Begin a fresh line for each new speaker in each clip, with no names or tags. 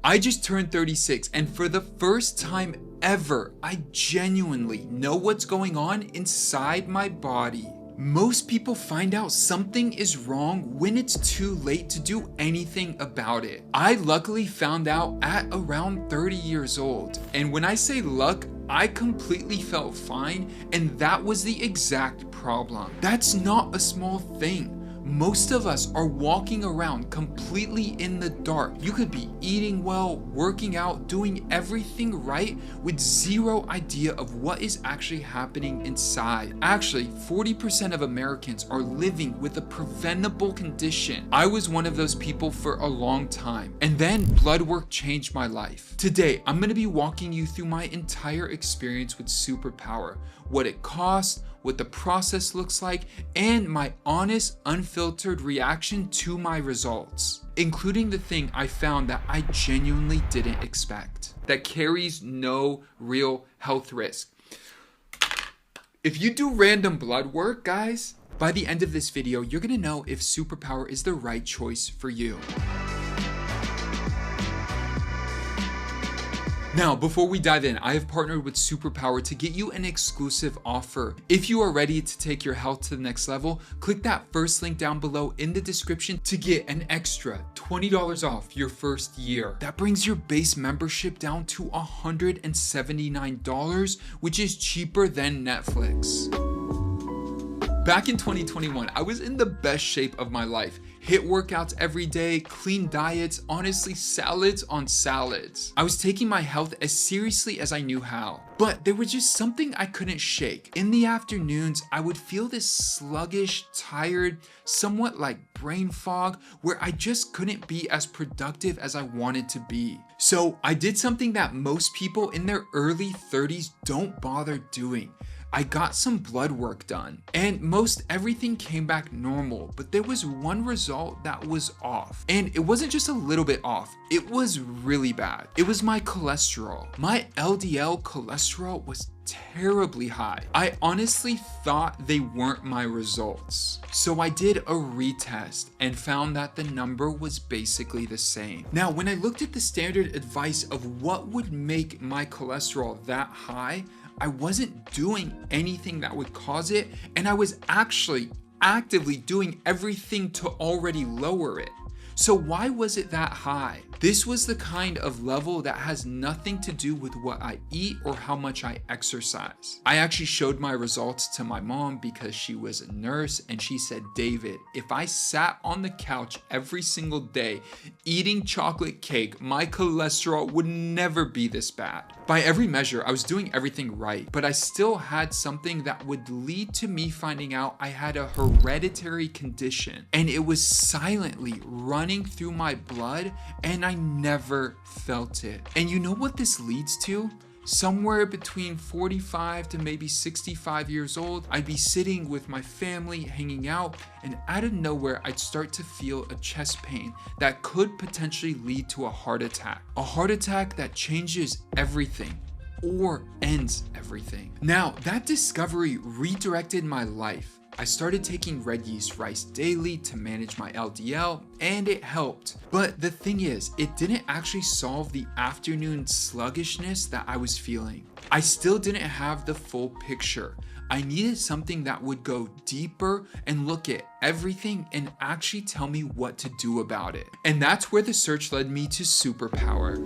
I just turned 36, and for the first time ever, I genuinely know what's going on inside my body. Most people find out something is wrong when it's too late to do anything about it. I luckily found out at around 30 years old. And when I say luck, I completely felt fine, and that was the exact problem. That's not a small thing. Most of us are walking around completely in the dark. You could be eating well, working out, doing everything right with zero idea of what is actually happening inside. Actually, 40% of Americans are living with a preventable condition. I was one of those people for a long time, and then blood work changed my life. Today, I'm going to be walking you through my entire experience with Superpower, what it costs, what the process looks like, and my honest, unfiltered reaction to my results, including the thing I found that I genuinely didn't expect, that carries no real health risk. If you do random blood work, guys, by the end of this video, you're gonna know if Superpower is the right choice for you. Now, before we dive in, I have partnered with Superpower to get you an exclusive offer. If you are ready to take your health to the next level, click that first link down below in the description to get an extra $20 off your first year. That brings your base membership down to $179, which is cheaper than Netflix. Back in 2021, I was in the best shape of my life. Hit workouts every day, clean diets, honestly salads on salads. I was taking my health as seriously as I knew how. But there was just something I couldn't shake. In the afternoons, I would feel this sluggish, tired, somewhat like brain fog, where I just couldn't be as productive as I wanted to be. So I did something that most people in their early 30s don't bother doing. I got some blood work done, and most everything came back normal, but there was one result that was off. And it wasn't just a little bit off, it was really bad. It was my cholesterol. My LDL cholesterol was terribly high. I honestly thought they weren't my results. So I did a retest and found that the number was basically the same. Now, when I looked at the standard advice of what would make my cholesterol that high, I wasn't doing anything that would cause it, and I was actually actively doing everything to already lower it. So why was it that high? This was the kind of level that has nothing to do with what I eat or how much I exercise. I actually showed my results to my mom because she was a nurse, and she said, "David, if I sat on the couch every single day eating chocolate cake, my cholesterol would never be this bad." By every measure, I was doing everything right, but I still had something that would lead to me finding out I had a hereditary condition, and it was silently running through my blood, and I never felt it. And you know what this leads to? Somewhere between 45 to maybe 65 years old, I'd be sitting with my family, hanging out, and out of nowhere, I'd start to feel a chest pain that could potentially lead to a heart attack. A heart attack that changes everything or ends everything. Now, that discovery redirected my life. I started taking red yeast rice daily to manage my LDL, and it helped. But the thing is, it didn't actually solve the afternoon sluggishness that I was feeling. I still didn't have the full picture. I needed something that would go deeper and look at everything and actually tell me what to do about it. And that's where the search led me to Superpower.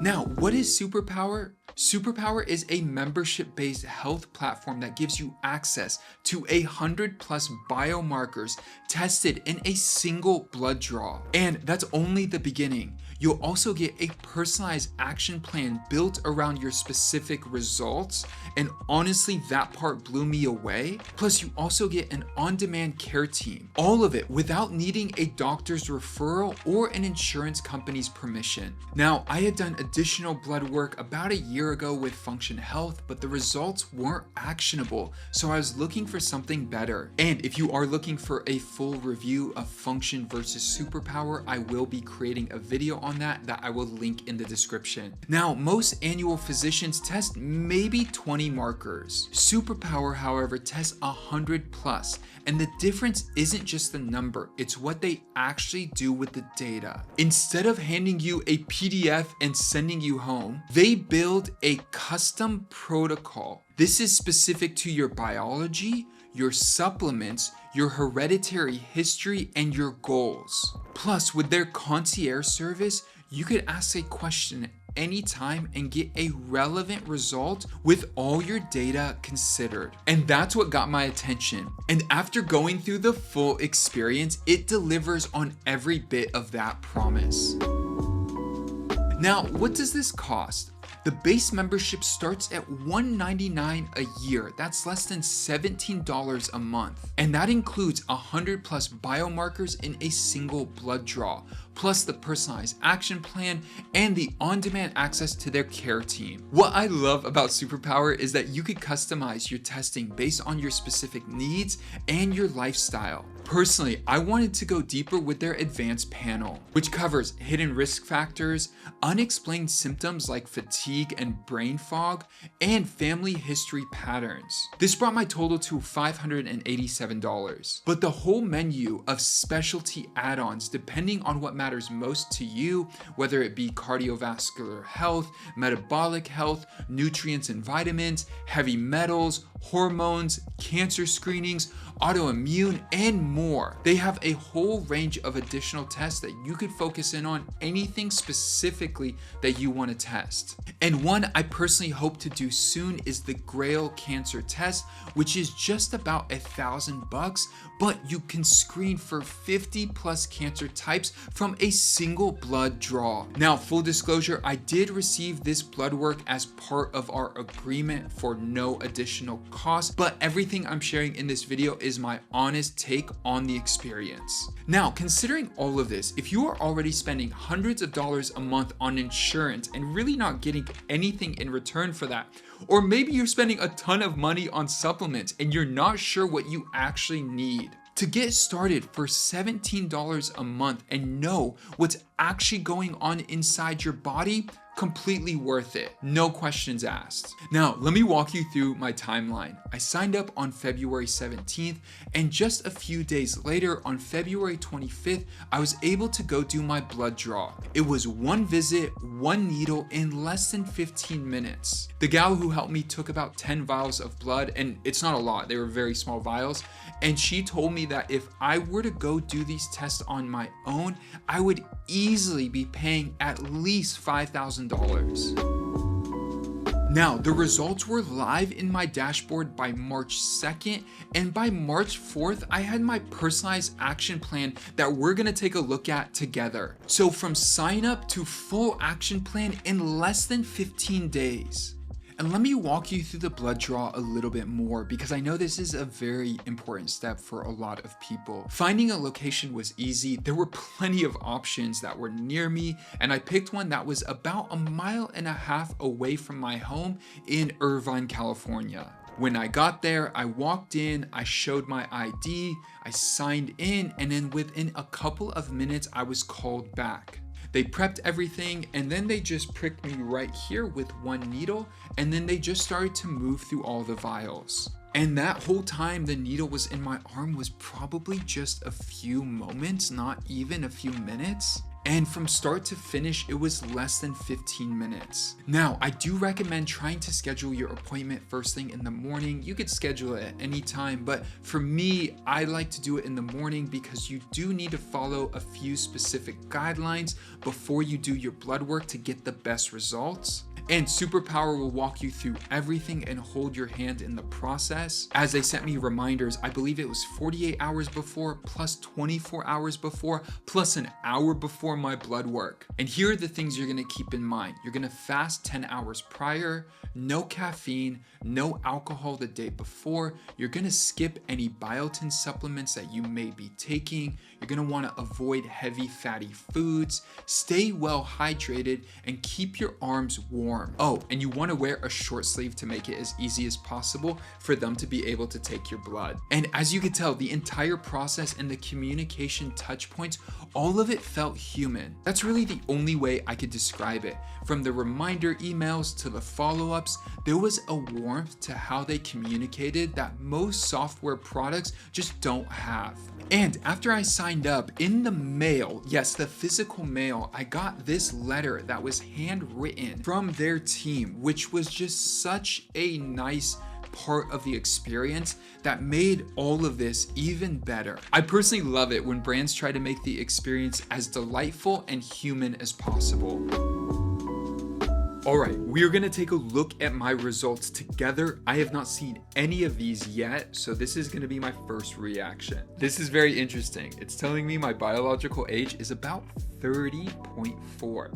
Now, what is Superpower? Superpower is a membership-based health platform that gives you access to 100+ biomarkers tested in a single blood draw. And that's only the beginning. You'll also get a personalized action plan built around your specific results, and honestly, that part blew me away. Plus, you also get an on-demand care team. All of it without needing a doctor's referral or an insurance company's permission. Now, I had done a additional blood work about a year ago with Function Health, but the results weren't actionable, so I was looking for something better. And if you are looking for a full review of Function versus Superpower, I will be creating a video on that I will link in the description. Now, most annual physicians test maybe 20 markers. Superpower, however, tests 100 plus, and the difference isn't just the number, it's what they actually do with the data. Instead of handing you a PDF and sending you home, they build a custom protocol. This is specific to your biology, your supplements, your hereditary history, and your goals. Plus, with their concierge service, you could ask a question anytime and get a relevant result with all your data considered. And that's what got my attention. And after going through the full experience, it delivers on every bit of that promise. Now, what does this cost? The base membership starts at $199 a year. That's less than $17 a month. And that includes 100 plus biomarkers in a single blood draw, plus the personalized action plan and the on-demand access to their care team. What I love about Superpower is that you could customize your testing based on your specific needs and your lifestyle. Personally, I wanted to go deeper with their advanced panel, which covers hidden risk factors, unexplained symptoms like fatigue and brain fog, and family history patterns. This brought my total to $587. But the whole menu of specialty add-ons, depending on what matters most to you, whether it be cardiovascular health, metabolic health, nutrients and vitamins, heavy metals, hormones, cancer screenings, autoimmune, and more. They have a whole range of additional tests that you could focus in on anything specifically that you want to test. And one I personally hope to do soon is the Grail cancer test, which is just about $1,000, but you can screen for 50 plus cancer types from a single blood draw. Now, full disclosure, I did receive this blood work as part of our agreement for no additional cost, but everything I'm sharing in this video is my honest take on the experience. Now, considering all of this, if you are already spending hundreds of dollars a month on insurance and really not getting anything in return for that, or maybe you're spending a ton of money on supplements and you're not sure what you actually need, to get started for $17 a month and know what's actually going on inside your body, completely worth it. No questions asked. Now, let me walk you through my timeline. I signed up on February 17th, and just a few days later, on February 25th, I was able to go do my blood draw. It was one visit, one needle in less than 15 minutes. The gal who helped me took about 10 vials of blood, and it's not a lot, they were very small vials, and she told me that if I were to go do these tests on my own, I would easily be paying at least $5,000. Now, the results were live in my dashboard by March 2nd, and by March 4th, I had my personalized action plan that we're gonna take a look at together. So from sign up to full action plan in less than 15 days. And let me walk you through the blood draw a little bit more, because I know this is a very important step for a lot of people. Finding a location was easy. There were plenty of options that were near me, and I picked one that was about 1.5 miles away from my home in Irvine, California. When I got there, I walked in, I showed my ID, I signed in, and then within a couple of minutes, I was called back. They prepped everything, and then they just pricked me right here with one needle, and then they just started to move through all the vials. And that whole time the needle was in my arm was probably just a few moments, not even a few minutes. And from start to finish, it was less than 15 minutes. Now, I do recommend trying to schedule your appointment first thing in the morning. You could schedule it at any time, but for me, I like to do it in the morning because you do need to follow a few specific guidelines before you do your blood work to get the best results. And Superpower will walk you through everything and hold your hand in the process. As they sent me reminders, I believe it was 48 hours before, plus 24 hours before, plus an hour before my blood work. And here are the things you're gonna keep in mind. You're gonna fast 10 hours prior, no caffeine, no alcohol the day before. You're gonna skip any biotin supplements that you may be taking. You're gonna wanna avoid heavy fatty foods, stay well hydrated, and keep your arms warm. Oh, and you wanna wear a short sleeve to make it as easy as possible for them to be able to take your blood. And as you can tell, the entire process and the communication touch points, all of it felt human. That's really the only way I could describe it. From the reminder emails to the follow-ups, there was a warmth to how they communicated that most software products just don't have. And after I signed up, in the mail, yes, the physical mail, I got this letter that was handwritten from their team, which was just such a nice part of the experience that made all of this even better. I personally love it when brands try to make the experience as delightful and human as possible. All right, we are gonna take a look at my results together. I have not seen any of these yet, so this is gonna be my first reaction. This is very interesting. It's telling me my biological age is about 30.4,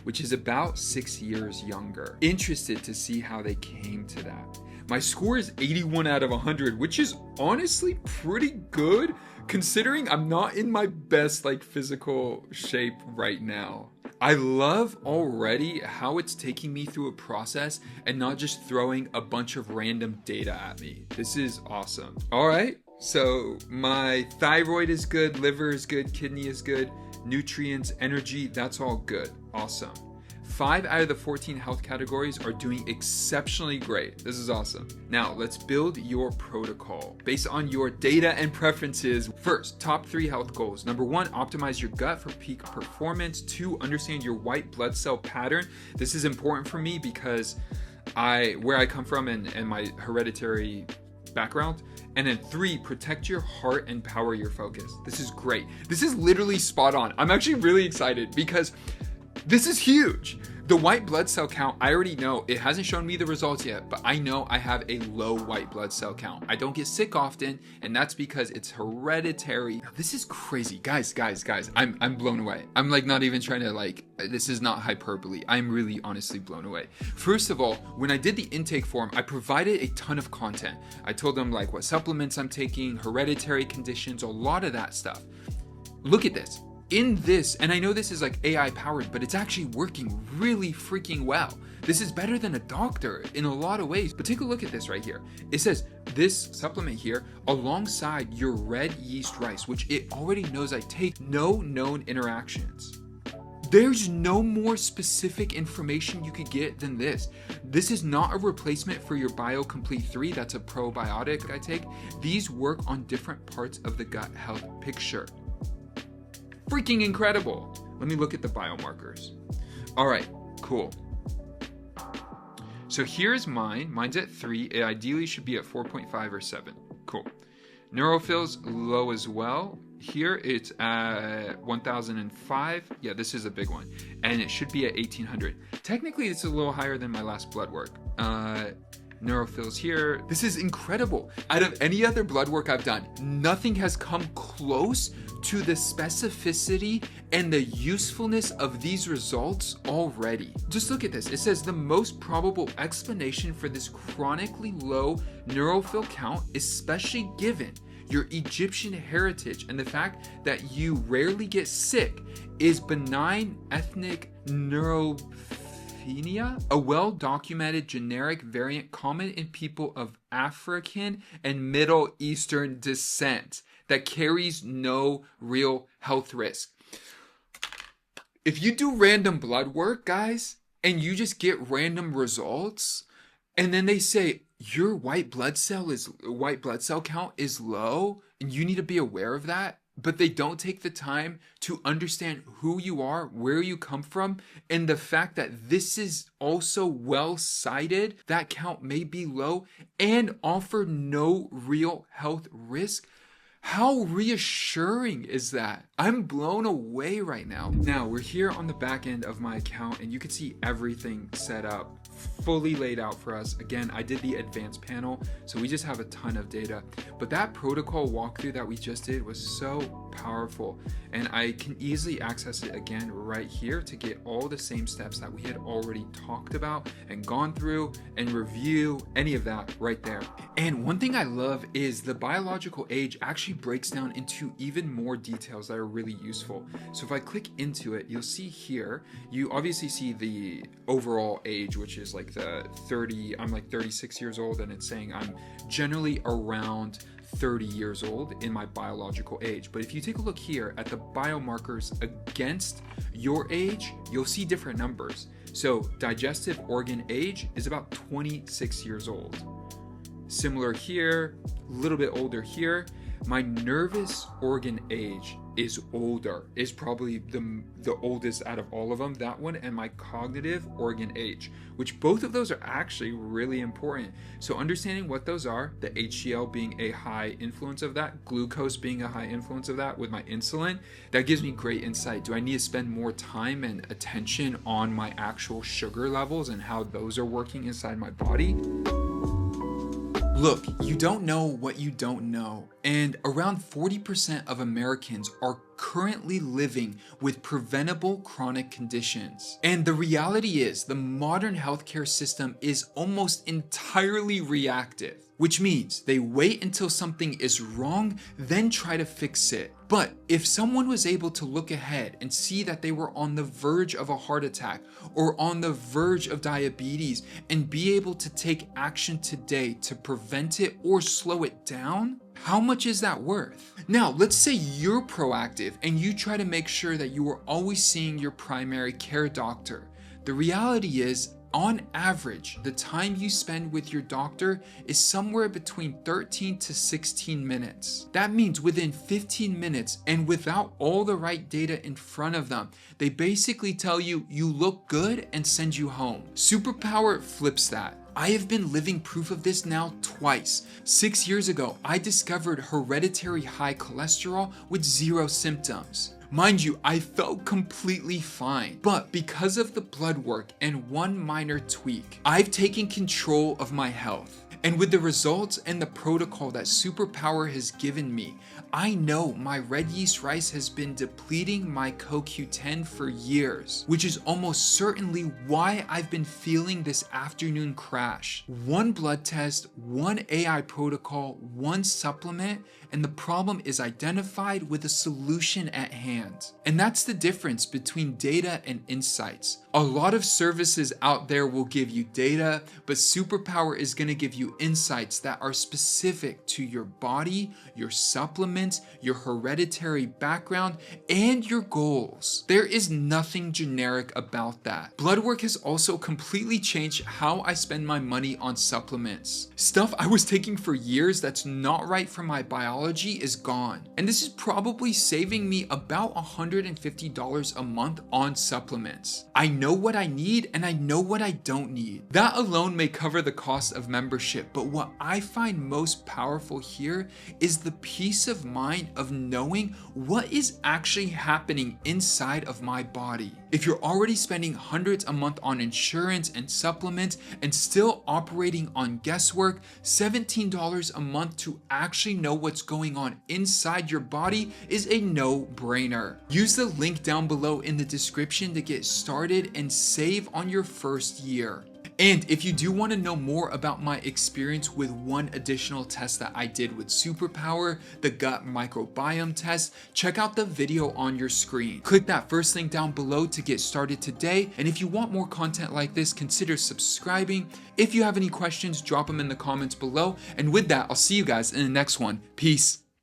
which is about 6 years younger. Interested to see how they came to that. My score is 81 out of 100, which is honestly pretty good considering I'm not in my best physical shape right now. I love already how it's taking me through a process and not just throwing a bunch of random data at me. This is awesome. All right, so my thyroid is good, liver is good, kidney is good, nutrients, energy, that's all good. Awesome. 5 out of the 14 health categories are doing exceptionally great. This is awesome. Now let's build your protocol based on your data and preferences. First, top 3 health goals. Number 1, optimize your gut for peak performance. 2, understand your white blood cell pattern. This is important for me because where I come from and my hereditary background. And then 3, protect your heart and power your focus. This is great. This is literally spot on. I'm actually really excited because this is huge. The white blood cell count, I already know. It hasn't shown me the results yet, but I know I have a low white blood cell count. I don't get sick often, and that's because it's hereditary. Now, this is crazy. Guys, I'm blown away. I'm not even trying to this is not hyperbole. I'm really honestly blown away. First of all, when I did the intake form, I provided a ton of content. I told them what supplements I'm taking, hereditary conditions, a lot of that stuff. Look at this. In this, and I know this is AI powered, but it's actually working really freaking well. This is better than a doctor in a lot of ways. But take a look at this right here. It says this supplement here alongside your red yeast rice, which it already knows I take, no known interactions. There's no more specific information you could get than this. This is not a replacement for your BioComplete 3. That's a probiotic I take. These work on different parts of the gut health picture. Freaking incredible. Let me look at the biomarkers. All right, cool. So here's mine. Mine's at 3. It ideally should be at 4.5 or 7. Cool. Neutrophils low as well. Here it's at 1005. Yeah, this is a big one. And it should be at 1800. Technically, it's a little higher than my last blood work. Neutrophils here. This is incredible. Out of any other blood work I've done, nothing has come close to the specificity and the usefulness of these results already. Just look at this. It says the most probable explanation for this chronically low neutrophil count, especially given your Egyptian heritage and the fact that you rarely get sick, is benign ethnic neutropenia, a well-documented generic variant common in people of African and Middle Eastern descent that carries no real health risk. If you do random blood work, guys, and you just get random results, and then they say your white blood cell count is low, and you need to be aware of that, but they don't take the time to understand who you are, where you come from, and the fact that this is also well cited, that count may be low, and offer no real health risk. How reassuring is that? I'm blown away right now. Now we're here on the back end of my account and you can see everything set up, fully laid out for us. Again, I did the advanced panel, so we just have a ton of data. But that protocol walkthrough that we just did was so powerful, and I can easily access it again right here to get all the same steps that we had already talked about and gone through and review any of that right there. And one thing I love is the biological age actually breaks down into even more details that are really useful. So if I click into it, you'll see here, you obviously see the overall age, which is like the 30, I'm like 36 years old, and it's saying I'm generally around 30 years old in my biological age. But if you take a look here at the biomarkers against your age, you'll see different numbers. So digestive organ age is about 26 years old. Similar here, a little bit older here. My nervous organ age is older, is probably the oldest out of all of them, that one, and my cognitive organ age, which both of those are actually really important. So understanding what those are, the HDL being a high influence of that, glucose being a high influence of that with my insulin, that gives me great insight. Do I need to spend more time and attention on my actual sugar levels and how those are working inside my body? Look, you don't know what you don't know, and around 40% of Americans are currently living with preventable chronic conditions. And the reality is, the modern healthcare system is almost entirely reactive, which means they wait until something is wrong, then try to fix it. But if someone was able to look ahead and see that they were on the verge of a heart attack or on the verge of diabetes and be able to take action today to prevent it or slow it down, how much is that worth? Now, let's say you're proactive and you try to make sure that you are always seeing your primary care doctor. The reality is, on average, the time you spend with your doctor is somewhere between 13 to 16 minutes. That means within 15 minutes and without all the right data in front of them, they basically tell you you look good and send you home. Superpower flips that. I have been living proof of this now twice. 6 years ago, I discovered hereditary high cholesterol with 0 symptoms. Mind you, I felt completely fine, but because of the blood work and one minor tweak, I've taken control of my health. And with the results and the protocol that Superpower has given me, I know my red yeast rice has been depleting my CoQ10 for years, which is almost certainly why I've been feeling this afternoon crash. One blood test, one AI protocol, one supplement, and the problem is identified with a solution at hand. And that's the difference between data and insights. A lot of services out there will give you data, but Superpower is going to give you insights that are specific to your body, your supplements, your hereditary background, and your goals. There is nothing generic about that. Blood work has also completely changed how I spend my money on supplements. Stuff I was taking for years that's not right for my biology is gone. And this is probably saving me about $150 a month on supplements. I know what I need and I know what I don't need. That alone may cover the cost of membership, but what I find most powerful here is the peace of mind of knowing what is actually happening inside of my body. If you're already spending hundreds a month on insurance and supplements and still operating on guesswork, $17 a month to actually know what's going on inside your body is a no-brainer. Use the link down below in the description to get started and save on your first year. And if you do want to know more about my experience with one additional test that I did with Superpower, the gut microbiome test, check out the video on your screen. Click that first link down below to get started today. And if you want more content like this, consider subscribing. If you have any questions, drop them in the comments below. And with that, I'll see you guys in the next one. Peace.